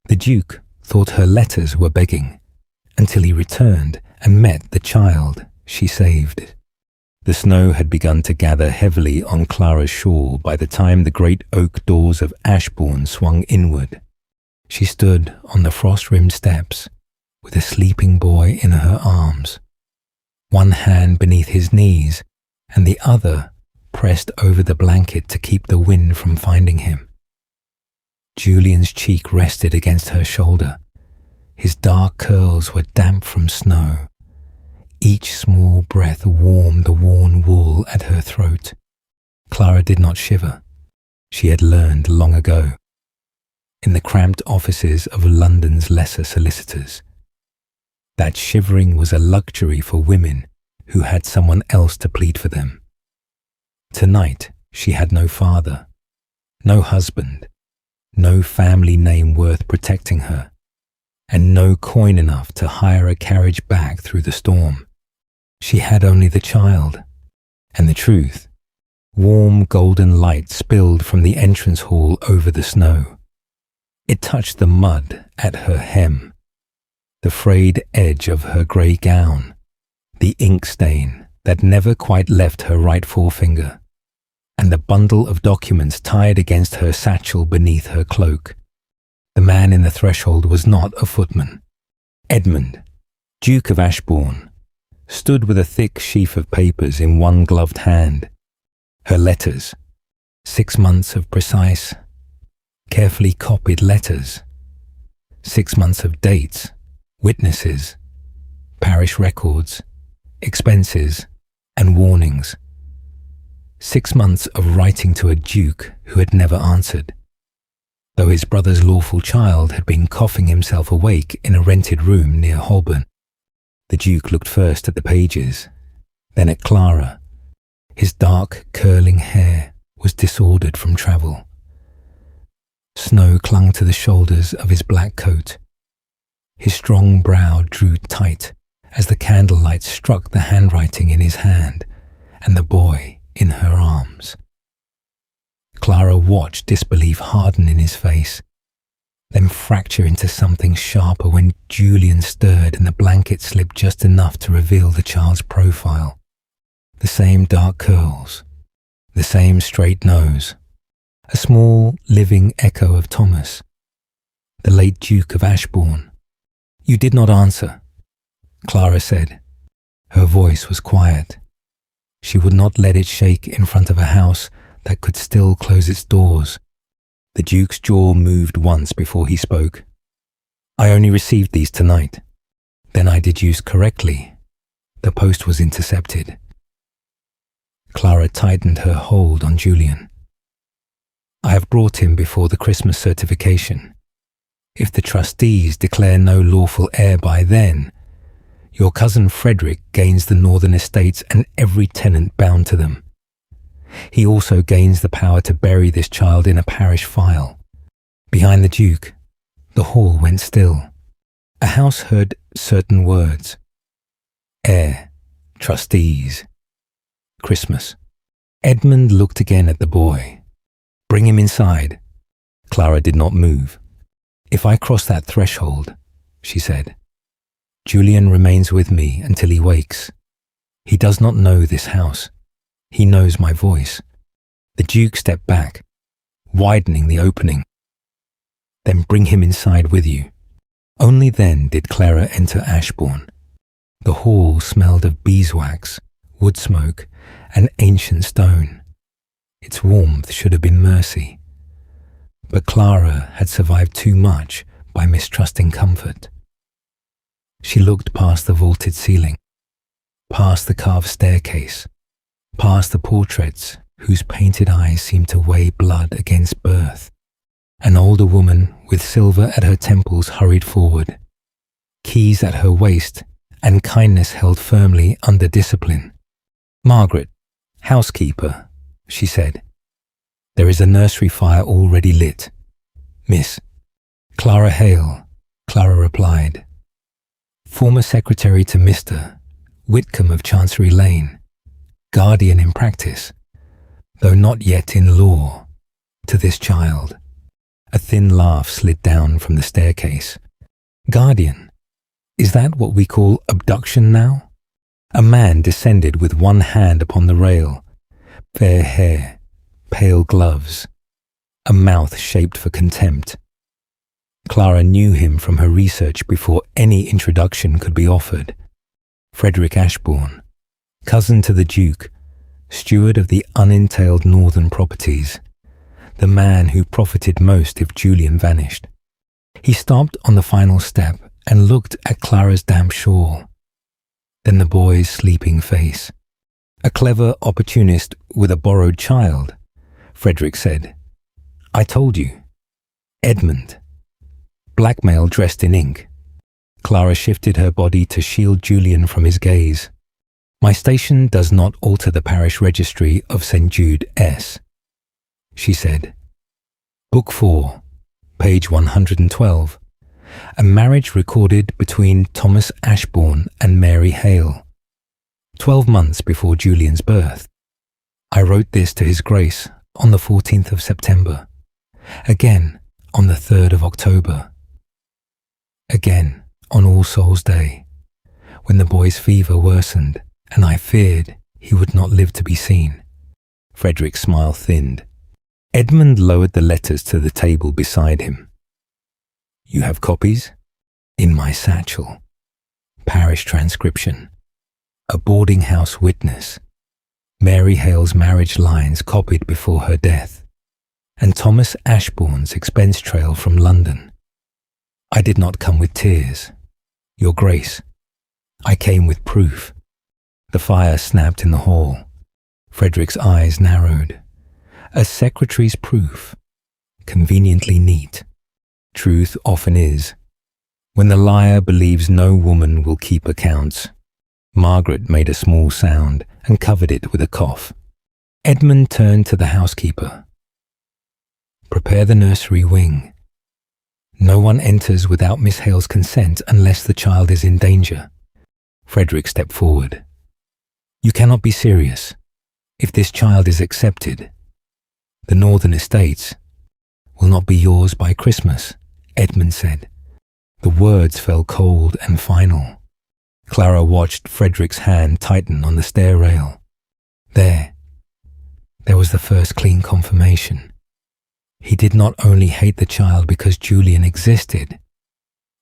The Duke thought her letters were begging, until he returned and met the child she saved. The snow had begun to gather heavily on Clara's shore by the time the great oak doors of Ashbourne swung inward. She stood on the frost-rimmed steps with a sleeping boy in her arms, one hand beneath his knees and the other pressed over the blanket to keep the wind from finding him. Julian's cheek rested against her shoulder. His dark curls were damp from snow. Each small breath warmed the worn wool at her throat. Clara did not shiver. She had learned long ago. In the cramped offices of London's lesser solicitors, that shivering was a luxury for women who had someone else to plead for them. Tonight, she had no father, no husband, no family name worth protecting her, and no coin enough to hire a carriage back through the storm. She had only the child, and the truth. Warm golden light spilled from the entrance hall over the snow. It touched the mud at her hem, the frayed edge of her grey gown, the ink stain that never quite left her right forefinger, and the bundle of documents tied against her satchel beneath her cloak. The man in the threshold was not a footman. Edmund, Duke of Ashbourne, stood with a thick sheaf of papers in one gloved hand. Her letters, 6 months of precise, carefully copied letters, 6 months of dates, witnesses, parish records, expenses, and warnings. 6 months of writing to a duke who had never answered, though his brother's lawful child had been coughing himself awake in a rented room near Holborn. The Duke looked first at the pages, then at Clara. His dark, curling hair was disordered from travel. Snow clung to the shoulders of his black coat. His strong brow drew tight as the candlelight struck the handwriting in his hand and the boy in her arms. Clara watched disbelief harden in his face, then fracture into something sharper when Julian stirred and the blanket slipped just enough to reveal the child's profile. The same dark curls, the same straight nose, a small living echo of Thomas, the late Duke of Ashbourne. "You did not answer," Clara said. Her voice was quiet. She would not let it shake in front of a house that could still close its doors. The Duke's jaw moved once before he spoke. "I only received these tonight. Then I deduced correctly. The post was intercepted." Clara tightened her hold on Julian. "I have brought him before the Christmas certification. If the trustees declare no lawful heir by then, your cousin Frederick gains the northern estates and every tenant bound to them. He also gains the power to bury this child in a parish file." Behind the Duke, the hall went still. A house heard certain words: heir, trustees, Christmas. Edmund looked again at the boy. "Bring him inside." Clara did not move. "If I cross that threshold," she said, "Julian remains with me until he wakes. He does not know this house. He knows my voice." The Duke stepped back, widening the opening. "Then bring him inside with you." Only then did Clara enter Ashbourne. The hall smelled of beeswax, wood smoke, and ancient stone. Its warmth should have been mercy. But Clara had survived too much by mistrusting comfort. She looked past the vaulted ceiling, past the carved staircase, past the portraits whose painted eyes seemed to weigh blood against birth. An older woman with silver at her temples hurried forward, keys at her waist and kindness held firmly under discipline. "Margaret, housekeeper," she said. "There is a nursery fire already lit." "Miss Clara Hale," Clara replied. "Former secretary to Mr. Whitcomb of Chancery Lane, guardian in practice, though not yet in law, to this child." A thin laugh slid down from the staircase. Guardian, is that what we call abduction now? A man descended with one hand upon the rail. Fair hair, pale gloves, a mouth shaped for contempt. Clara knew him from her research before any introduction could be offered. Frederick Ashbourne, cousin to the Duke, steward of the unentailed northern properties, the man who profited most if Julian vanished. He stopped on the final step and looked at Clara's damp shawl, then the boy's sleeping face. A clever opportunist with a borrowed child, Frederick said. I told you. Edmund. Blackmail dressed in ink. Clara shifted her body to shield Julian from his gaze. My station does not alter the parish registry of St. Jude S, she said. Book 4, page 112. A marriage recorded between Thomas Ashbourne and Mary Hale, 12 months before Julian's birth. I wrote this to His Grace on the 14th of September, again on the 3rd of October, again on All Souls' Day, when the boy's fever worsened and I feared he would not live to be seen. Frederick's smile thinned. Edmund lowered the letters to the table beside him. You have copies? In my satchel. Parish transcription. A boarding house witness. Mary Hale's marriage lines copied before her death. And Thomas Ashbourne's expense trail from London. I did not come with tears, Your Grace. I came with proof. The fire snapped in the hall. Frederick's eyes narrowed. A secretary's proof. Conveniently neat. Truth often is. When the liar believes no woman will keep accounts. Margaret made a small sound and covered it with a cough. Edmund turned to the housekeeper. Prepare the nursery wing. No one enters without Miss Hale's consent unless the child is in danger. Frederick stepped forward. You cannot be serious. If this child is accepted, the northern estates will not be yours by Christmas, Edmund said. The words fell cold and final. Clara watched Frederick's hand tighten on the stair rail. There was the first clean confirmation. He did not only hate the child because Julian existed.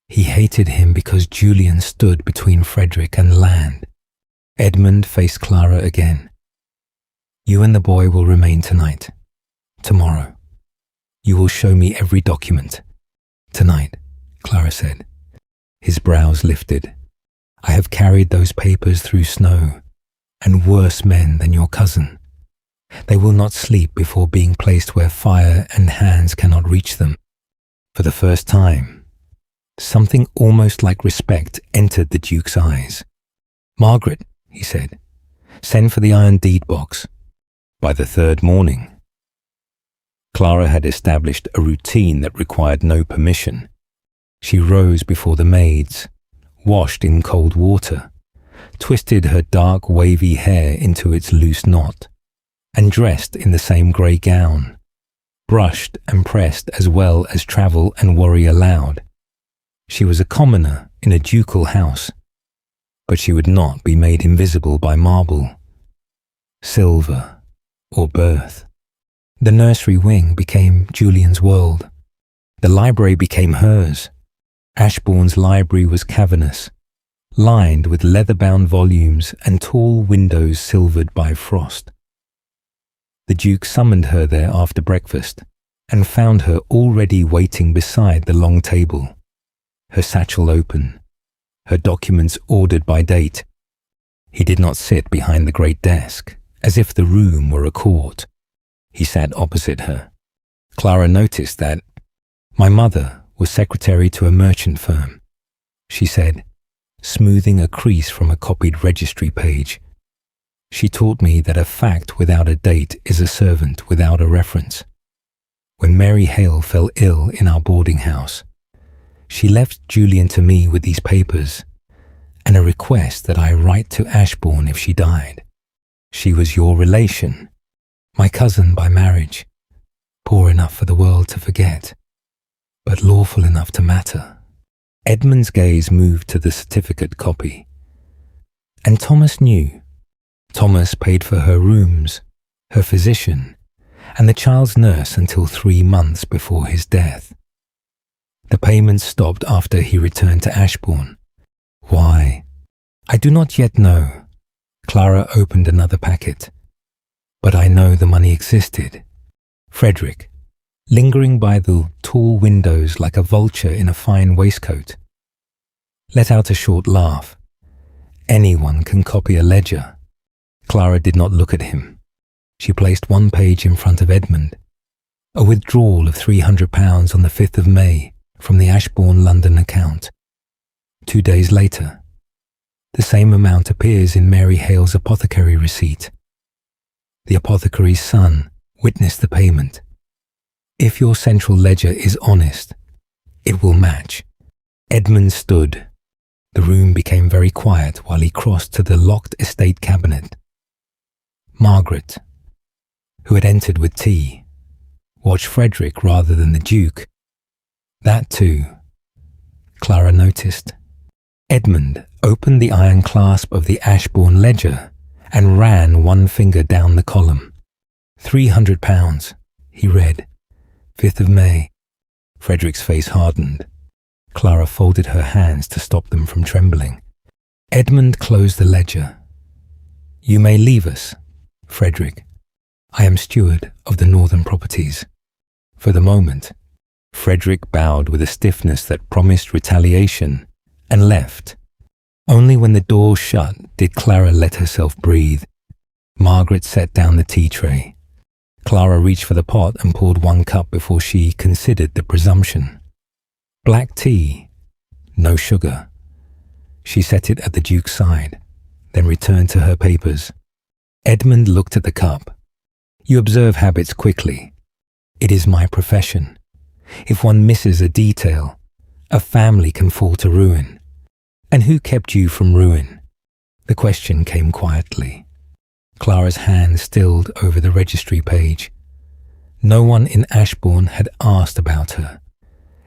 He hated him because Julian stood between Frederick and land. Edmund faced Clara again. You and the boy will remain tonight. Tomorrow. You will show me every document. Tonight, Clara said. His brows lifted. I have carried those papers through snow, and worse men than your cousin. They will not sleep before being placed where fire and hands cannot reach them. For the first time, something almost like respect entered the Duke's eyes. Margaret, he said, send for the iron deed box. By the third morning. Clara had established a routine that required no permission. She rose before the maids, washed in cold water, twisted her dark wavy hair into its loose knot, and dressed in the same grey gown, brushed and pressed as well as travel and worry allowed. She was a commoner in a ducal house, but she would not be made invisible by marble, silver, or birth. The nursery wing became Julian's world. The library became hers. Ashbourne's library was cavernous, lined with leather-bound volumes and tall windows silvered by frost. The Duke summoned her there after breakfast and found her already waiting beside the long table, her satchel open, her documents ordered by date. He did not sit behind the great desk, as if the room were a court. He sat opposite her. Clara noticed that my mother was secretary to a merchant firm, she said, smoothing a crease from a copied registry page. She taught me that a fact without a date is a servant without a reference. When Mary Hale fell ill in our boarding house, she left Julian to me with these papers and a request that I write to Ashbourne if she died. She was your relation, my cousin by marriage, poor enough for the world to forget. but lawful enough to matter. Edmund's gaze moved to the certificate copy. And Thomas knew. Thomas paid for her rooms, her physician, and the child's nurse until 3 months before his death. The payments stopped after he returned to Ashbourne. Why? I do not yet know. Clara opened another packet. But I know the money existed. Frederick, lingering by the tall windows like a vulture in a fine waistcoat, let out a short laugh. Anyone can copy a ledger. Clara did not look at him. She placed one page in front of Edmund. A withdrawal of £300 on the 5th of May from the Ashbourne London account. 2 days later, the same amount appears in Mary Hale's apothecary receipt. The apothecary's son witnessed the payment. If your central ledger is honest, it will match. Edmund stood. The room became very quiet while he crossed to the locked estate cabinet. Margaret, who had entered with tea, watched Frederick rather than the Duke. That too, Clara noticed. Edmund opened the iron clasp of the Ashbourne ledger and ran one finger down the column. £300, he read. 5th of May. Frederick's face hardened. Clara folded her hands to stop them from trembling. Edmund closed the ledger. You may leave us, Frederick. I am steward of the Northern properties. For the moment, Frederick bowed with a stiffness that promised retaliation and left. Only when the door shut did Clara let herself breathe. Margaret set down the tea tray. Clara reached for the pot and poured 1 cup before she considered the presumption. Black tea, no sugar. She set it at the Duke's side, then returned to her papers. Edmund looked at the cup. You observe habits quickly. It is my profession. If one misses a detail, a family can fall to ruin. And who kept you from ruin? The question came quietly. Clara's hand stilled over the registry page. No one in Ashbourne had asked about her,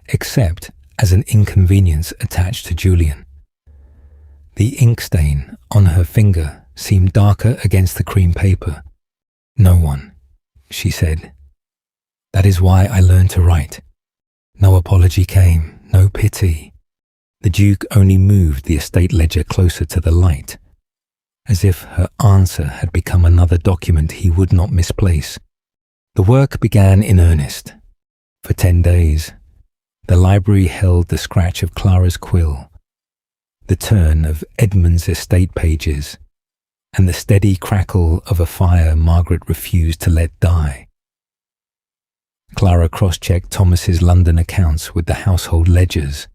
except as an inconvenience attached to Julian. The ink stain on her finger seemed darker against the cream paper. No one, she said. That is why I learned to write. No apology came, no pity. The Duke only moved the estate ledger closer to the light, as if her answer had become another document he would not misplace. The work began in earnest. For 10 days, the library held the scratch of Clara's quill, the turn of Edmund's estate pages, and the steady crackle of a fire Margaret refused to let die. Clara cross-checked Thomas's London accounts with the household ledgers.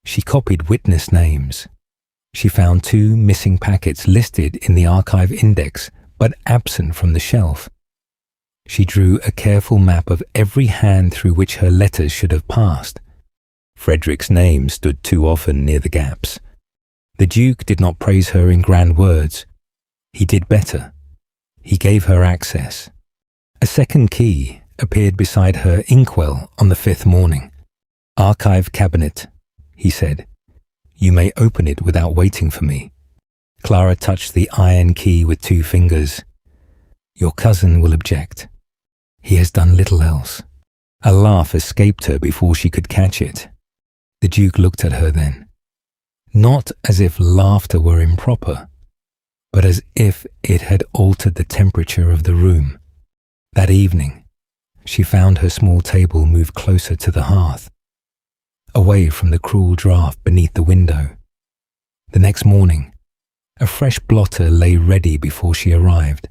She copied witness names. She found 2 missing packets listed in the archive index, but absent from the shelf. She drew a careful map of every hand through which her letters should have passed. Frederick's name stood too often near the gaps. The Duke did not praise her in grand words. He did better. He gave her access. A second key appeared beside her inkwell on the 5th morning. Archive cabinet, he said. You may open it without waiting for me. Clara touched the iron key with 2 fingers. Your cousin will object. He has done little else. A laugh escaped her before she could catch it. The Duke looked at her then, not as if laughter were improper, but as if it had altered the temperature of the room. That evening, she found her small table move closer to the hearth, away from the cruel draught beneath the window. The next morning, a fresh blotter lay ready before she arrived,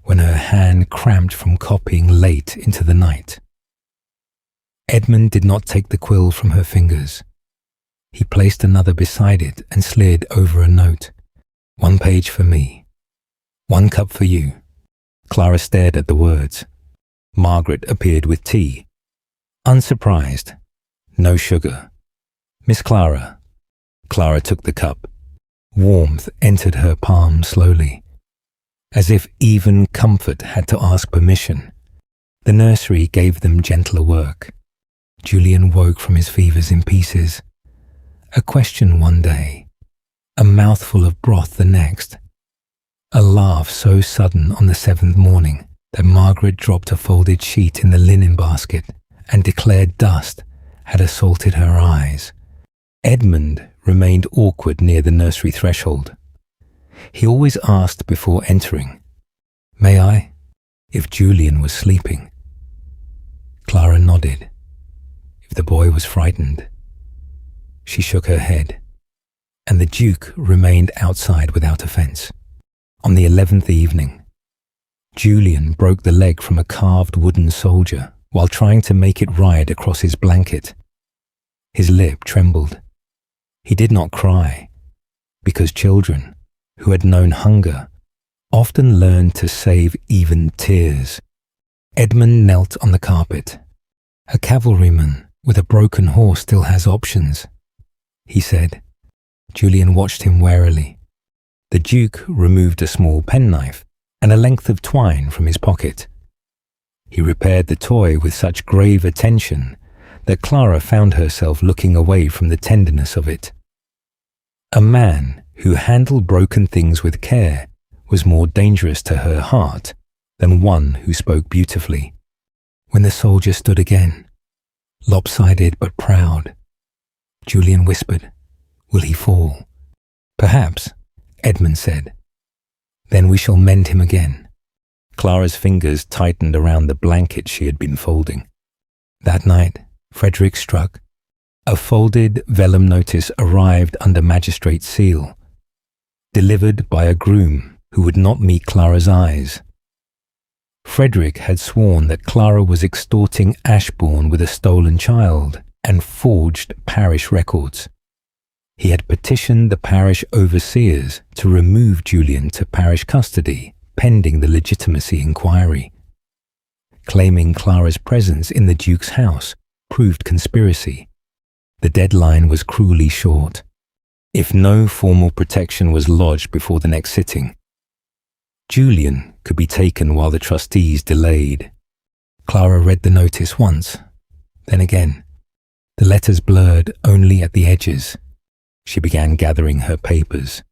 when her hand cramped from copying late into the night. Edmund did not take the quill from her fingers. He placed another beside it and slid over a note. 1 page for me. 1 cup for you. Clara stared at the words. Margaret appeared with tea. Unsurprised. No sugar. Miss Clara. Clara took the cup. Warmth entered her palm slowly, as if even comfort had to ask permission. The nursery gave them gentler work. Julian woke from his fevers in pieces. A question one day, a mouthful of broth the next, a laugh so sudden on the 7th morning that Margaret dropped a folded sheet in the linen basket and declared dust had assaulted her eyes. Edmund remained awkward near the nursery threshold. He always asked before entering, "May I?" if Julian was sleeping. Clara nodded. If the boy was frightened, she shook her head, and the Duke remained outside without offence. On the 11th evening, Julian broke the leg from a carved wooden soldier while trying to make it ride across his blanket. His lip trembled. He did not cry, because children, who had known hunger, often learned to save even tears. Edmund knelt on the carpet. A cavalryman with a broken horse still has options, he said. Julian watched him warily. The Duke removed a small penknife and a length of twine from his pocket. He repaired the toy with such grave attention that Clara found herself looking away from the tenderness of it. A man who handled broken things with care was more dangerous to her heart than one who spoke beautifully. When the soldier stood again, lopsided but proud, Julian whispered, "Will he fall?" "Perhaps," Edmund said. "Then we shall mend him again." Clara's fingers tightened around the blanket she had been folding. That night, Frederick struck. A folded vellum notice arrived under magistrate's seal, delivered by a groom who would not meet Clara's eyes. Frederick had sworn that Clara was extorting Ashbourne with a stolen child and forged parish records. He had petitioned the parish overseers to remove Julian to parish custody pending the legitimacy inquiry. Claiming Clara's presence in the Duke's house proved conspiracy. The deadline was cruelly short, if no formal protection was lodged before the next sitting. Julian could be taken while the trustees delayed. Clara read the notice once, then again. The letters blurred only at the edges. She began gathering her papers.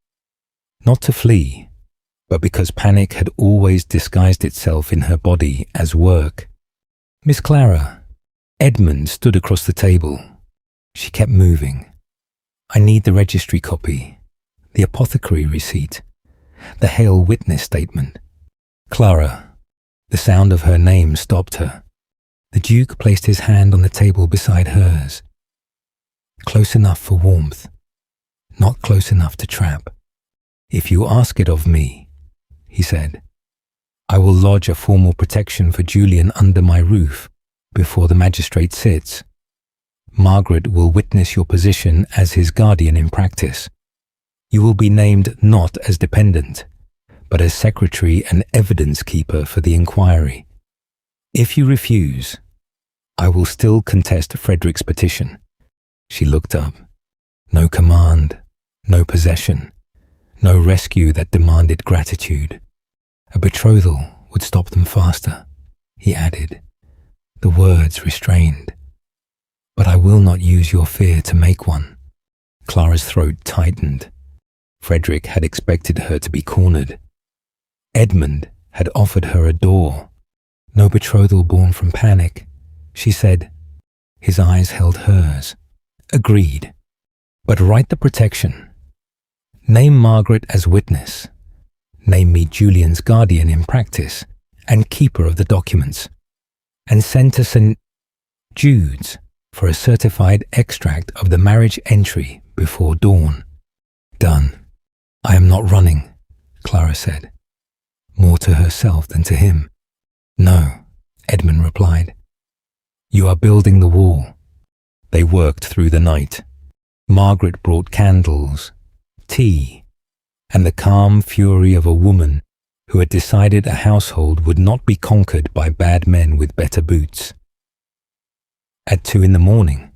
Not to flee, but because panic had always disguised itself in her body as work. "Miss Clara," Edmund stood across the table. She kept moving. "I need the registry copy, the apothecary receipt, the Hale witness statement." Clara, the sound of her name stopped her. The Duke placed his hand on the table beside hers. "Close enough for warmth, not close enough to trap. If you ask it of me," he said, "I will lodge a formal protection for Julian under my roof before the magistrate sits. Margaret will witness your position as his guardian in practice. You will be named not as dependent, but as secretary and evidence keeper for the inquiry. If you refuse, I will still contest Frederick's petition." She looked up. No command, no possession, no rescue that demanded gratitude. A betrothal would stop them faster, he added, the words restrained. "But I will not use your fear to make one." Clara's throat tightened. Frederick had expected her to be cornered. Edmund had offered her a door. No betrothal born from panic, she said. His eyes held hers. "Agreed. But write the protection. Name Margaret as witness. Name me Julian's guardian in practice and keeper of the documents. And send to St. Jude's for a certified extract of the marriage entry before dawn." "Done. I am not running," Clara said, more to herself than to him. "No," Edmund replied. "You are building the wall." They worked through the night. Margaret brought candles, tea, and the calm fury of a woman who had decided a household would not be conquered by bad men with better boots. At 2 a.m,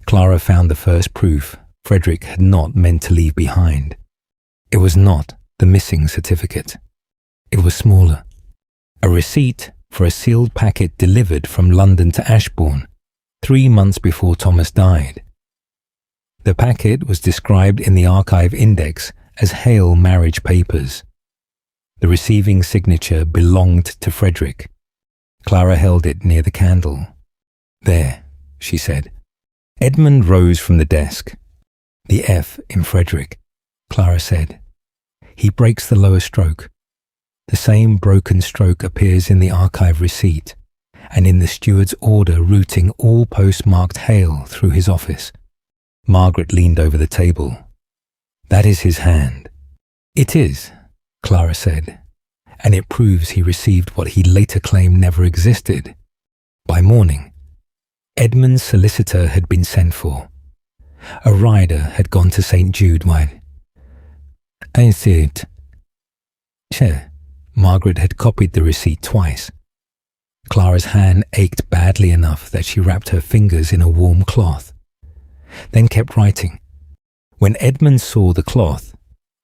Clara found the first proof Frederick had not meant to leave behind. It was not the missing certificate. It was smaller. A receipt for a sealed packet delivered from London to Ashbourne 3 months before Thomas died. The packet was described in the archive index as Hale marriage papers. The receiving signature belonged to Frederick. Clara held it near the candle. "There," she said. Edmund rose from the desk. "The F in Frederick," Clara said. "He breaks the lower stroke. The same broken stroke appears in the archive receipt and in the steward's order routing all postmarked Hale through his office." Margaret leaned over the table. "That is his hand." "It is," Clara said, "and it proves he received what he later claimed never existed. By morning, Edmund's solicitor had been sent for. A rider had gone to St. Jude while Margaret had copied the receipt twice. Clara's hand ached badly enough that she wrapped her fingers in a warm cloth, then kept writing. When Edmund saw the cloth,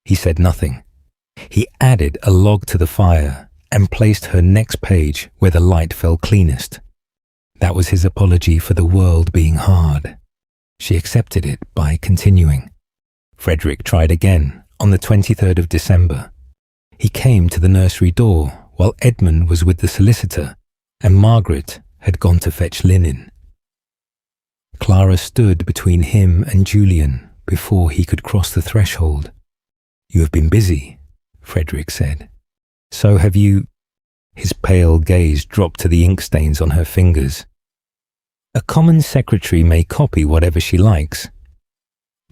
he said nothing. He added a log to the fire and placed her next page where the light fell cleanest. That was his apology for the world being hard. She accepted it by continuing. Frederick tried again on the 23rd of December. He came to the nursery door while Edmund was with the solicitor and Margaret had gone to fetch linen. Clara stood between him and Julian before he could cross the threshold. "You have been busy," Frederick said. "So have you." His pale gaze dropped to the ink stains on her fingers. "A common secretary may copy whatever she likes.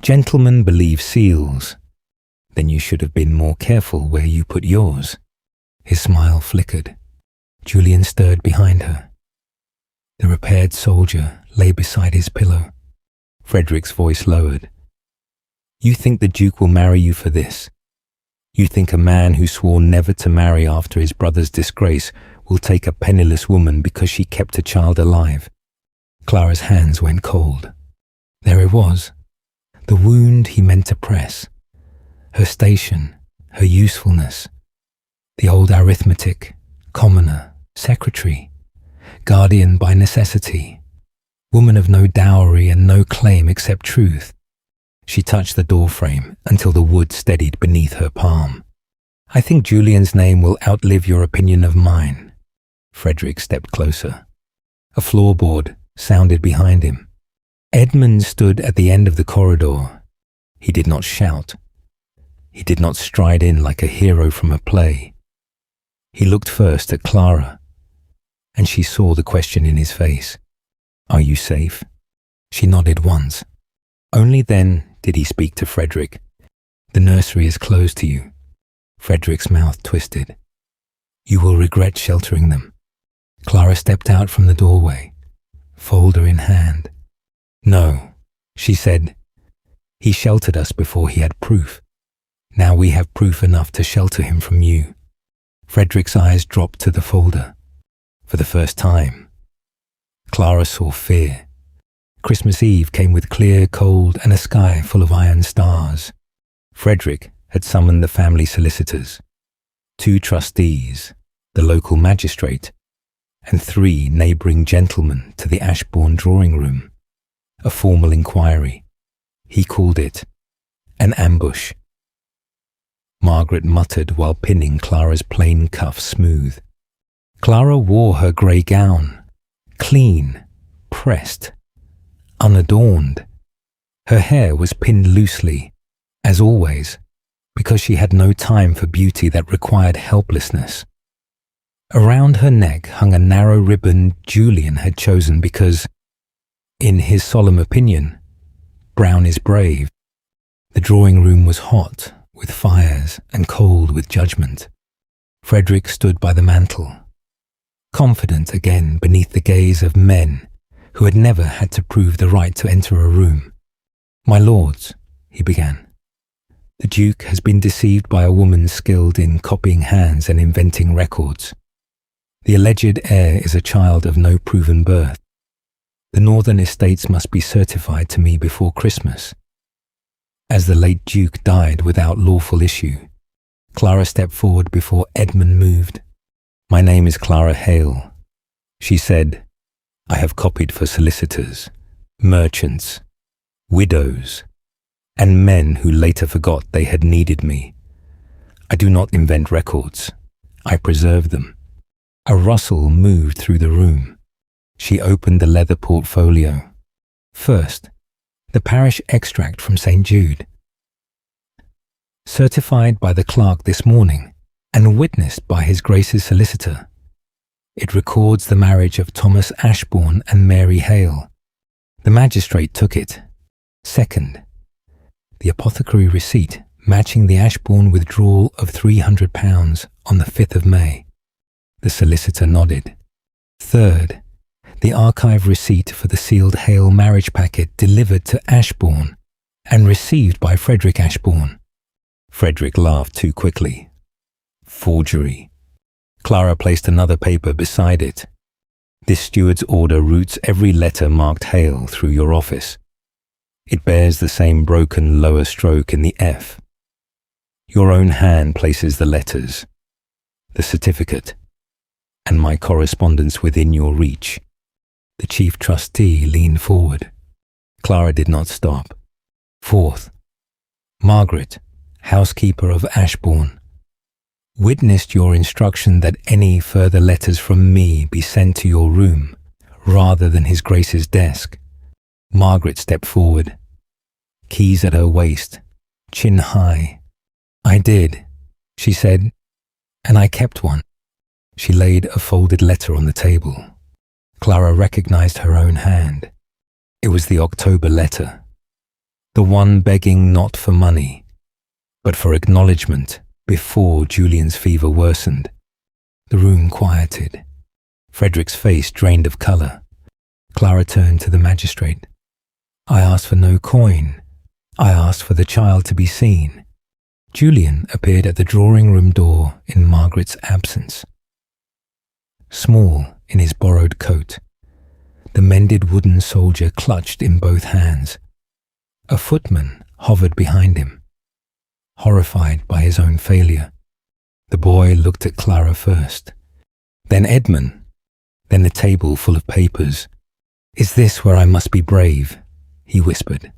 Gentlemen believe seals. Then you should have been more careful where you put yours." His smile flickered. Julian stirred behind her. The repaired soldier lay beside his pillow. Frederick's voice lowered. "You think the Duke will marry you for this? You think a man who swore never to marry after his brother's disgrace will take a penniless woman because she kept a child alive?" Clara's hands went cold. There it was, the wound he meant to press. Her station, her usefulness. The old arithmetic, commoner, secretary, guardian by necessity, woman of no dowry and no claim except truth. She touched the doorframe until the wood steadied beneath her palm. "I think Julian's name will outlive your opinion of mine." Frederick stepped closer. A floorboard sounded behind him. Edmund stood at the end of the corridor. He did not shout. He did not stride in like a hero from a play. He looked first at Clara, and she saw the question in his face. "Are you safe?" She nodded once. Only then did he speak to Frederick. "The nursery is closed to you." Frederick's mouth twisted. "You will regret sheltering them." Clara stepped out from the doorway, folder in hand. "No," she said. "He sheltered us before he had proof. Now we have proof enough to shelter him from you." Frederick's eyes dropped to the folder. For the first time, Clara saw fear. Christmas Eve came with clear, cold, and a sky full of iron stars. Frederick had summoned the family solicitors, 2 trustees, the local magistrate, and 3 neighbouring gentlemen to the Ashbourne drawing room. A formal inquiry. He called it an ambush. Margaret muttered while pinning Clara's plain cuffs smooth. Clara wore her grey gown, clean, pressed, unadorned. Her hair was pinned loosely, as always, because she had no time for beauty that required helplessness. Around her neck hung a narrow ribbon Julian had chosen because, in his solemn opinion, brown is brave. The drawing room was hot with fires and cold with judgment. Frederick stood by the mantel, confident again beneath the gaze of men who had never had to prove the right to enter a room. "My lords," he began, "the Duke has been deceived by a woman skilled in copying hands and inventing records. The alleged heir is a child of no proven birth. The northern estates must be certified to me before Christmas. As the late Duke died without lawful issue." Clara stepped forward before Edmund moved. "My name is Clara Hale," she said. I have copied for solicitors, merchants, widows, and men who later forgot they had needed me. I do not invent records. I preserve them. A rustle moved through the room. She opened the leather portfolio. First, the parish extract from St. Jude. Certified by the clerk this morning and witnessed by His Grace's solicitor. It records the marriage of Thomas Ashbourne and Mary Hale. The magistrate took it. Second, the apothecary receipt matching the Ashbourne withdrawal of £300 on the 5th of May. The solicitor nodded. Third, the archive receipt for the sealed Hale marriage packet delivered to Ashbourne and received by Frederick Ashbourne. Frederick laughed too quickly. Forgery. Clara placed another paper beside it. This steward's order routes every letter marked Hale through your office. It bears the same broken lower stroke in the F. Your own hand places the letters, the certificate, and my correspondence within your reach. The chief trustee leaned forward. Clara did not stop. Fourth, Margaret, housekeeper of Ashbourne, witnessed your instruction that any further letters from me be sent to your room rather than His Grace's desk. Margaret stepped forward, keys at her waist, chin high. I did, she said, and I kept one. She laid a folded letter on the table. Clara recognized her own hand. It was the October letter, the one begging not for money, but for acknowledgement before Julian's fever worsened. The room quieted. Frederick's face drained of colour. Clara turned to the magistrate. I asked for no coin. I asked for the child to be seen. Julian appeared at the drawing-room door in Margaret's absence. Small in his borrowed coat, the mended wooden soldier clutched in both hands. A footman hovered behind him. Horrified by his own failure, the boy looked at Clara first, then Edmund, then the table full of papers. Is this where I must be brave? He whispered.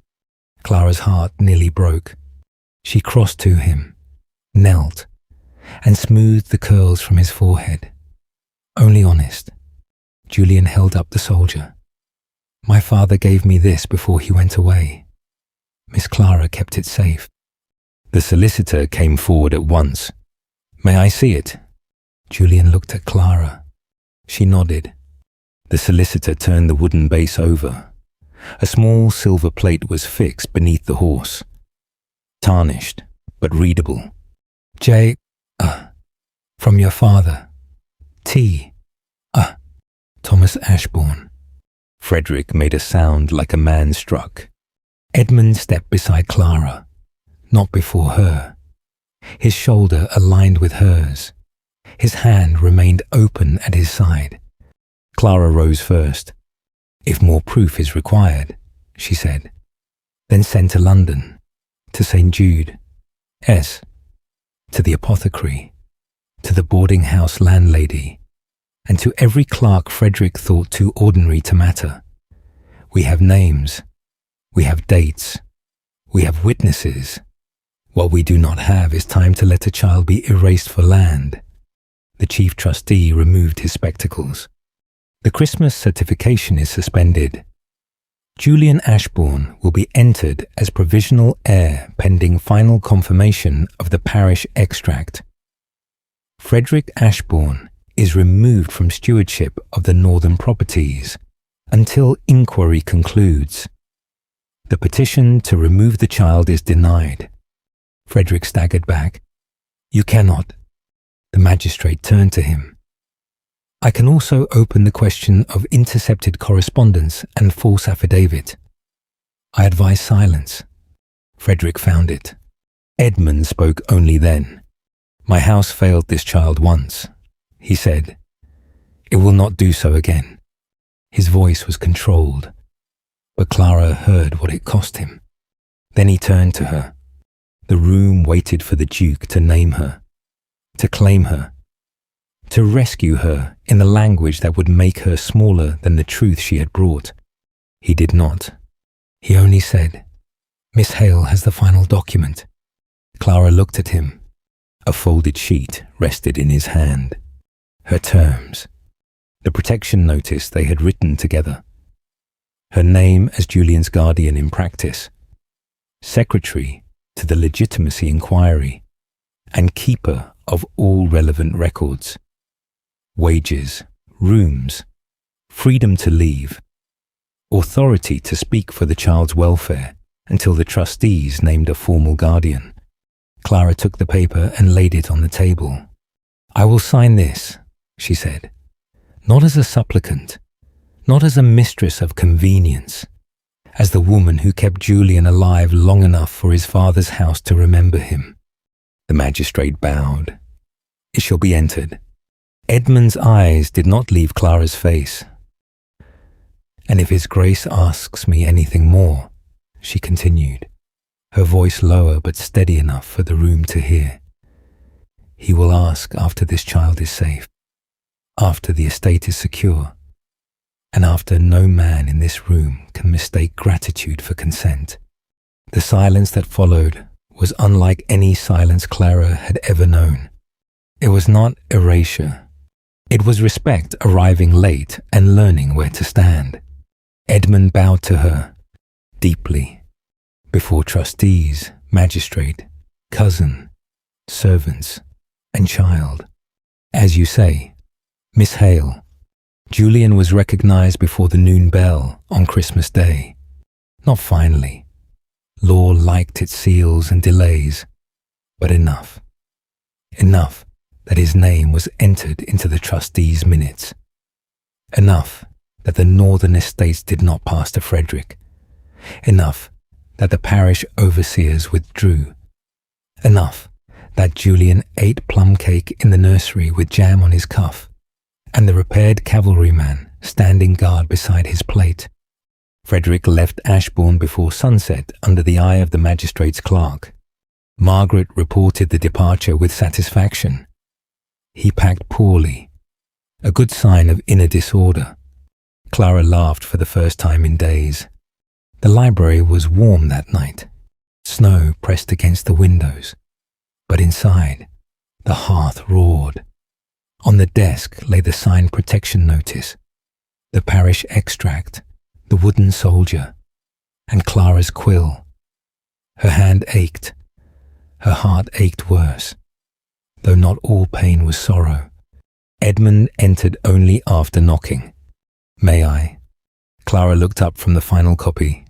Clara's heart nearly broke. She crossed to him, knelt, and smoothed the curls from his forehead. Only honest. Julian held up the soldier. My father gave me this before he went away. Miss Clara kept it safe. The solicitor came forward at once. May I see it? Julian looked at Clara. She nodded. The solicitor turned the wooden base over. A small silver plate was fixed beneath the horse. Tarnished, but readable. J. From your father. T. Thomas Ashbourne. Frederick made a sound like a man struck. Edmund stepped beside Clara. Not before her. His shoulder aligned with hers. His hand remained open at his side. Clara rose first. If more proof is required, she said. Then send to London, to St. Jude, S, to the apothecary, to the boarding house landlady, and to every clerk Frederick thought too ordinary to matter. We have names. We have dates. We have witnesses. What we do not have is time to let a child be erased for land. The chief trustee removed his spectacles. The Christmas certification is suspended. Julian Ashbourne will be entered as provisional heir pending final confirmation of the parish extract. Frederick Ashbourne is removed from stewardship of the northern properties until inquiry concludes. The petition to remove the child is denied. Frederick staggered back. You cannot. The magistrate turned to him. I can also open the question of intercepted correspondence and false affidavit. I advise silence. Frederick found it. Edmund spoke only then. My house failed this child once, he said. It will not do so again. His voice was controlled, but Clara heard what it cost him. Then he turned to her. The room waited for the Duke to name her, to claim her. to rescue her in the language that would make her smaller than the truth she had brought. He did not. He only said, "Miss Hale has the final document." Clara looked at him. A folded sheet rested in his hand. Her terms. The protection notice they had written together. Her name as Julian's guardian in practice. Secretary to the legitimacy inquiry. And keeper of all relevant records. Wages, rooms, freedom to leave, authority to speak for the child's welfare until the trustees named a formal guardian. Clara took the paper and laid it on the table. "I will sign this," she said, "not as a supplicant, not as a mistress of convenience, as the woman who kept Julian alive long enough for his father's house to remember him." The magistrate bowed. "It shall be entered." Edmund's eyes did not leave Clara's face. "And if His Grace asks me anything more," she continued, her voice lower but steady enough for the room to hear, "he will ask after this child is safe, after the estate is secure, and after no man in this room can mistake gratitude for consent." The silence that followed was unlike any silence Clara had ever known. It was not erasure. It was respect arriving late and learning where to stand. Edmund bowed to her, deeply, before trustees, magistrate, cousin, servants, and child. "As you say, Miss Hale, Julian was recognized before the noon bell on Christmas Day. Not finally. Law liked its seals and delays, but enough. Enough that his name was entered into the trustees' minutes. Enough that the northern estates did not pass to Frederick. Enough that the parish overseers withdrew. Enough that Julian ate plum cake in the nursery with jam on his cuff, and the repaired cavalryman standing guard beside his plate. Frederick left Ashbourne before sunset under the eye of the magistrate's clerk. Margaret reported the departure with satisfaction. He packed poorly, a good sign of inner disorder. Clara laughed for the first time in days. The library was warm that night. Snow pressed against the windows, but inside, the hearth roared. On the desk lay the signed protection notice, the parish extract, the wooden soldier, and Clara's quill. Her hand ached. Her heart ached worse, though not all pain was sorrow. Edmund entered only after knocking. "May I?" Clara looked up from the final copy.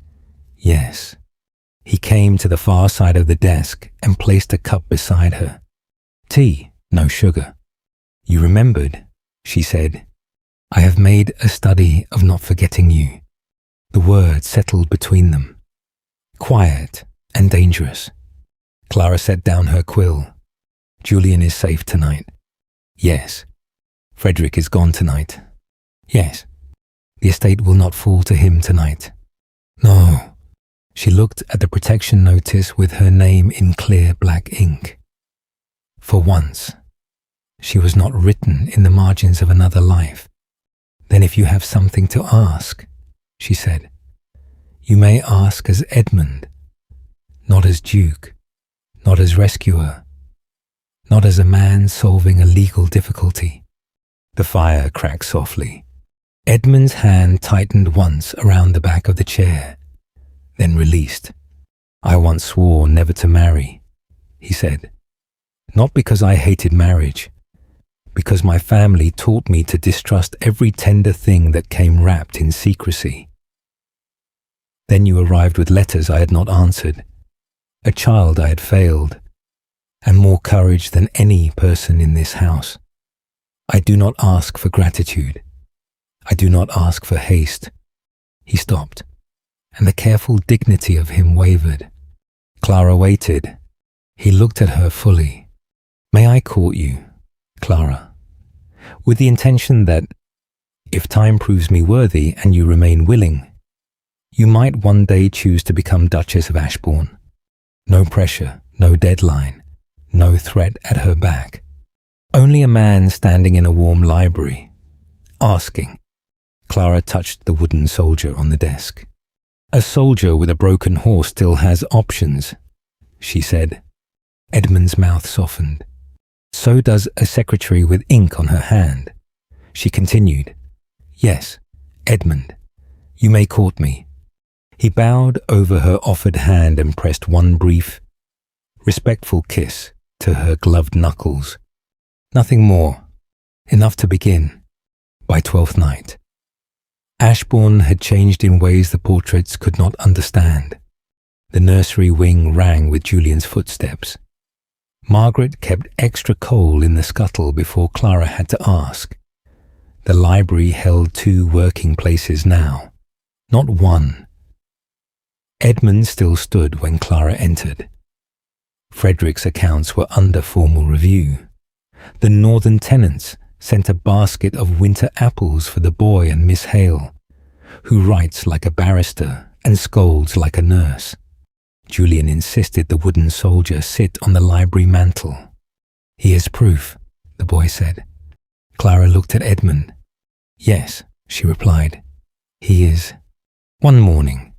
Yes. He came to the far side of the desk and placed a cup beside her. "Tea, no sugar." "You remembered," she said. "I have made a study of not forgetting you." The word settled between them. Quiet and dangerous. Clara set down her quill. "Julian is safe tonight." "Yes." "Frederick is gone tonight." "Yes." "The estate will not fall to him tonight." "No." She looked at the protection notice with her name in clear black ink. For once, she was not written in the margins of another life. "Then if you have something to ask," she said, "you may ask as Edmund, not as Duke, not as rescuer, not as a man solving a legal difficulty." The fire cracked softly. Edmund's hand tightened once around the back of the chair, then released. "I once swore never to marry," he said. "Not because I hated marriage, because my family taught me to distrust every tender thing that came wrapped in secrecy. Then you arrived with letters I had not answered, a child I had failed, and more courage than any person in this house. I do not ask for gratitude. I do not ask for haste." He stopped, and the careful dignity of him wavered. Clara waited. He looked at her fully. "May I court you, Clara, with the intention that, if time proves me worthy and you remain willing, you might one day choose to become Duchess of Ashbourne. No pressure, no deadline, no threat at her back. Only a man standing in a warm library, asking. Clara touched the wooden soldier on the desk. A soldier with a broken horse still has options, she said. Edmund's mouth softened. So does a secretary with ink on her hand. She continued. Yes, Edmund, you may court me. He bowed over her offered hand and pressed one brief, respectful kiss to her gloved knuckles. Nothing more. Enough to begin. By 12th night. Ashbourne had changed in ways the portraits could not understand. The nursery wing rang with Julian's footsteps. Margaret kept extra coal in the scuttle before Clara had to ask. The library held 2 working places now, not one. Edmund still stood when Clara entered. Frederick's accounts were under formal review. The northern tenants sent a basket of winter apples for the boy and Miss Hale, who writes like a barrister and scolds like a nurse. Julian insisted the wooden soldier sit on the library mantel. He is proof, the boy said. Clara looked at Edmund. Yes, she replied. He is. One morning,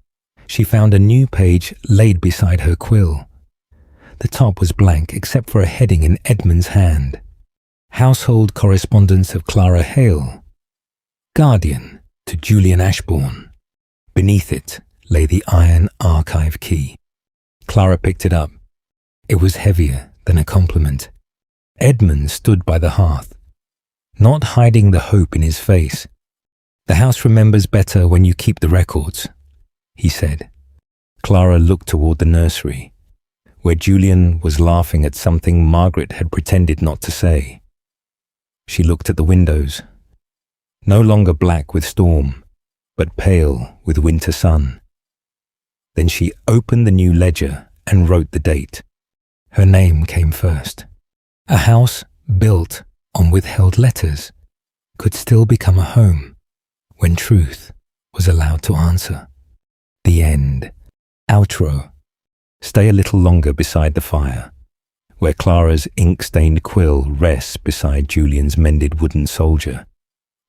she found a new page laid beside her quill. The top was blank except for a heading in Edmund's hand. Household correspondence of Clara Hale. Guardian to Julian Ashbourne. Beneath it lay the iron archive key. Clara picked it up. It was heavier than a compliment. Edmund stood by the hearth, not hiding the hope in his face. The house remembers better when you keep the records, he said. Clara looked toward the nursery, where Julian was laughing at something Margaret had pretended not to say. She looked at the windows, no longer black with storm, but pale with winter sun. Then she opened the new ledger and wrote the date. Her name came first. A house built on withheld letters could still become a home when truth was allowed to answer. The end. Outro. Stay a little longer beside the fire, where Clara's ink-stained quill rests beside Julian's mended wooden soldier,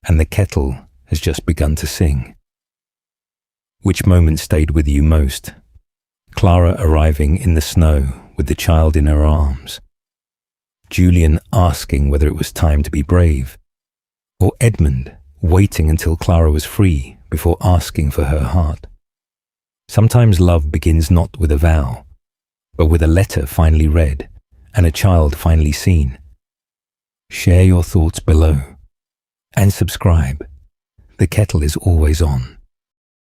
and the kettle has just begun to sing. Which moment stayed with you most? Clara arriving in the snow with the child in her arms. Julian asking whether it was time to be brave. Or Edmund waiting until Clara was free before asking for her heart. Sometimes love begins not with a vow, but with a letter finally read and a child finally seen. Share your thoughts below and subscribe. The kettle is always on.